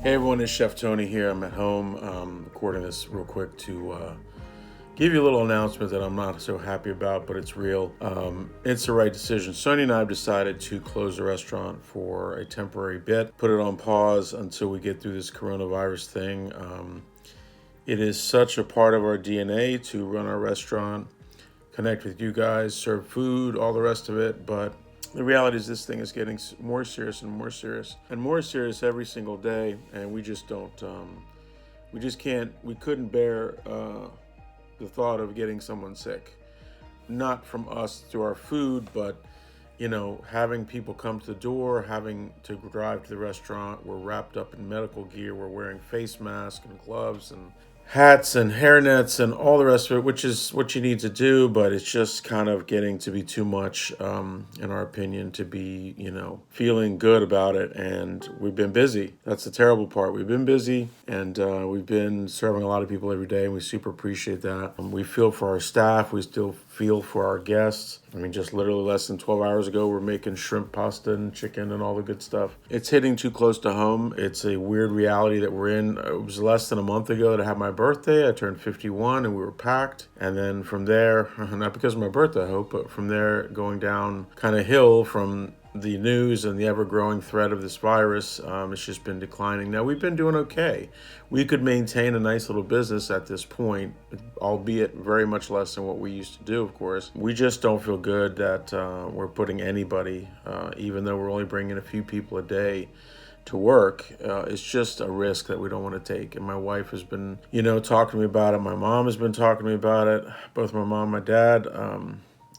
Hey everyone, it's Chef Tony here. I'm at home recording this real quick to give you a little announcement that I'm not so happy about, but it's real. It's the right decision. Sonia and I have decided to close the restaurant for a temporary bit, put it on pause until we get through this coronavirus thing. It is such a part of our DNA to run our restaurant, connect with you guys, serve food, all the rest of it, but the reality is this thing is getting more serious and more serious every single day, and we just don't we just can't we couldn't bear the thought of getting someone sick, not from us through our food, but having people come to the door, having to drive to the restaurant. We're wrapped up in medical gear, we're wearing face masks and gloves and hats and hairnets and all the rest of it, which is what you need to do, but it's just kind of getting to be too much, in our opinion, to be, feeling good about it. And we've been busy. That's the terrible part. We've been busy, and we've been serving a lot of people every day, and we super appreciate that. We feel for our staff. We still feel for our guests. I mean, just literally less than 12 hours ago, we're making shrimp pasta and chicken and all the good stuff. It's hitting too close to home. It's a weird reality that we're in. It was less than a month ago that I had my birthday. I turned 51 and we were packed. And then from there, not because of my birthday, I hope, but from there going down kind of hill from the news and the ever-growing threat of this virus, it's just been declining. Now, we've been doing okay. We could maintain a nice little business at this point, albeit very much less than what we used to do, of course. We just don't feel good that we're putting anybody, even though we're only bringing a few people a day, to work. It's just a risk that we don't want to take. And my wife has been, talking to me about it. My mom has been talking to me about it, both my mom and my dad.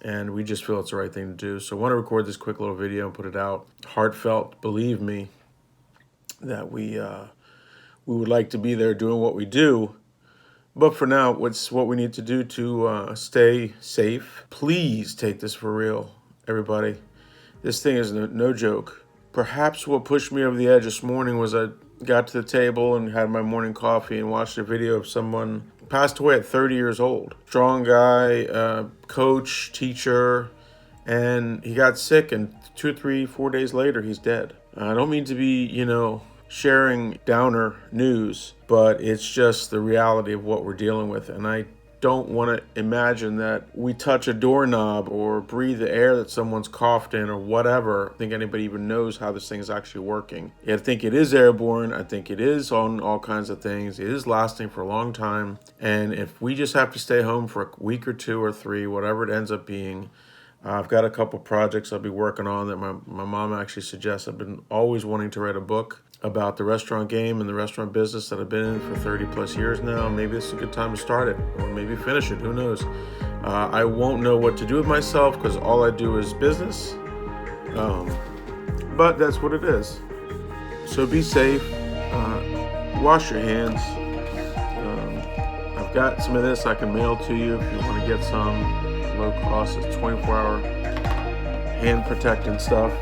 And we just feel it's the right thing to do. So I want to record this quick little video and put it out. Heartfelt, believe me, that we would like to be there doing what we do. But for now, what's what we need to do to stay safe? Please take this for real, everybody. This thing is no joke. Perhaps what pushed me over the edge this morning was I got to the table and had my morning coffee and watched a video of someone passed away at 30 years old. Strong guy, coach, teacher, and he got sick, and 2, 3, 4 days later, he's dead. I don't mean to be, sharing downer news, but it's just the reality of what we're dealing with. And I don't want to imagine that we touch a doorknob or breathe the air that someone's coughed in or whatever. I think anybody even knows how this thing is actually working. I think it is airborne. I think it is on all kinds of things. It is lasting for a long time. And if we just have to stay home for a week or 2 or 3, whatever it ends up being, I've got a couple projects I'll be working on that my mom actually suggests. I've been always wanting to write a book about the restaurant game and the restaurant business that I've been in for 30 plus years now. Maybe this is a good time to start it, or maybe finish it. Who knows? I won't know what to do with myself because all I do is business. But that's what it is. So be safe. Wash your hands. I've got some of this I can mail to you if you want to get some. Low cost. It's 24-hour hand protectant stuff.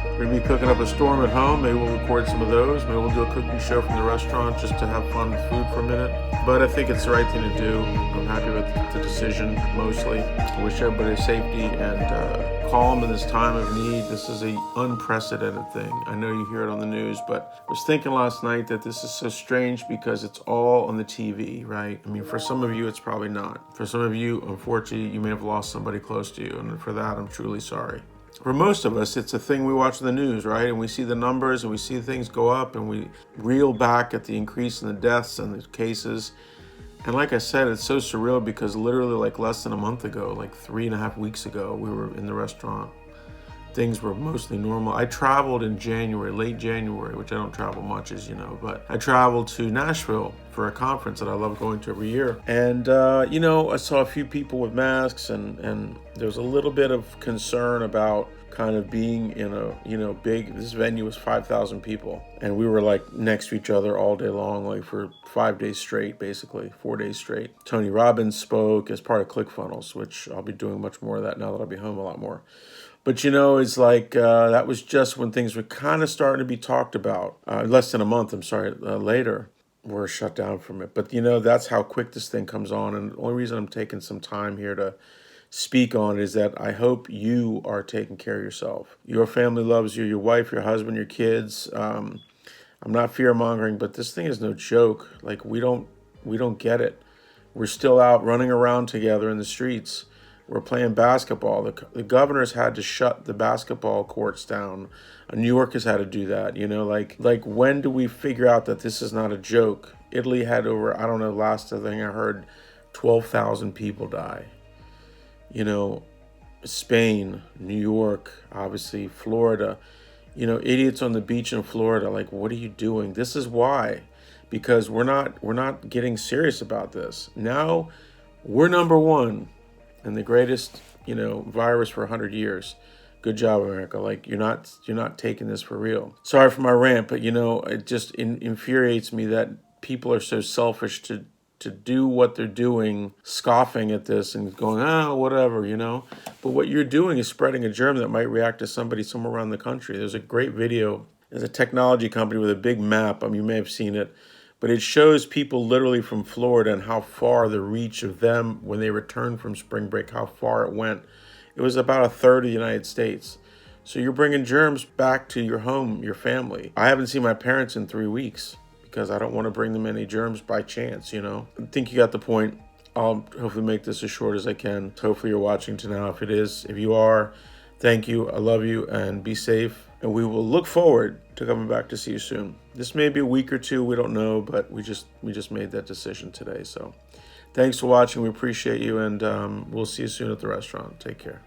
We're going to be cooking up a storm at home. Maybe we'll record some of those. Maybe we'll do a cooking show from the restaurant just to have fun with food for a minute. But I think it's the right thing to do. I'm happy with the decision, mostly. I wish everybody safety and calm in this time of need. This is an unprecedented thing. I know you hear it on the news, but I was thinking last night that this is so strange because it's all on the TV, right? I mean, for some of you, it's probably not. For some of you, unfortunately, you may have lost somebody close to you. And for that, I'm truly sorry. For most of us, it's a thing we watch the news, right? And we see the numbers and we see things go up and we reel back at the increase in the deaths and the cases. And like I said, it's so surreal because literally like less than a month ago, like 3.5 weeks ago, we were in the restaurant. Things were mostly normal. I traveled in January, late January, which I don't travel much, as you know, but I traveled to Nashville for a conference that I love going to every year. And, I saw a few people with masks and there was a little bit of concern about kind of being in a, this venue was 5,000 people. And we were like next to each other all day long, like for 5 days straight, basically 4 days straight. Tony Robbins spoke as part of ClickFunnels, which I'll be doing much more of that now that I'll be home a lot more. But, it's like that was just when things were kind of starting to be talked about. Less than a month, later, we're shut down from it. But, that's how quick this thing comes on. And the only reason I'm taking some time here to speak on is that I hope you are taking care of yourself. Your family loves you, your wife, your husband, your kids. I'm not fear mongering, but this thing is no joke. Like we don't get it. We're still out running around together in the streets. We're playing basketball. The governors had to shut the basketball courts down. New York has had to do that. Like when do we figure out that this is not a joke? Italy had over, I don't know, last thing I heard, 12,000 people die. Spain, New York, obviously Florida. Idiots on the beach in Florida. Like, what are you doing? This is why, because we're not getting serious about this. Now, we're number one, and the greatest virus for 100 years. Good job, America. Like you're not taking this for real. Sorry for my rant, but it just infuriates me that people are so selfish to do what they're doing, scoffing at this and going, whatever, But what you're doing is spreading a germ that might react to somebody somewhere around the country. There's a great video. There's a technology company with a big map. You may have seen it. But it shows people literally from Florida and how far the reach of them when they returned from spring break, how far it went. It was about a third of the United States. So you're bringing germs back to your home, your family. I haven't seen my parents in 3 weeks because I don't want to bring them any germs by chance, I think you got the point. I'll hopefully make this as short as I can. Hopefully you're watching to now. If you are, thank you. I love you and be safe. And we will look forward to coming back to see you soon. This may be a week or two, we don't know, but we just made that decision today. So thanks for watching. We appreciate you, and we'll see you soon at the restaurant. Take care.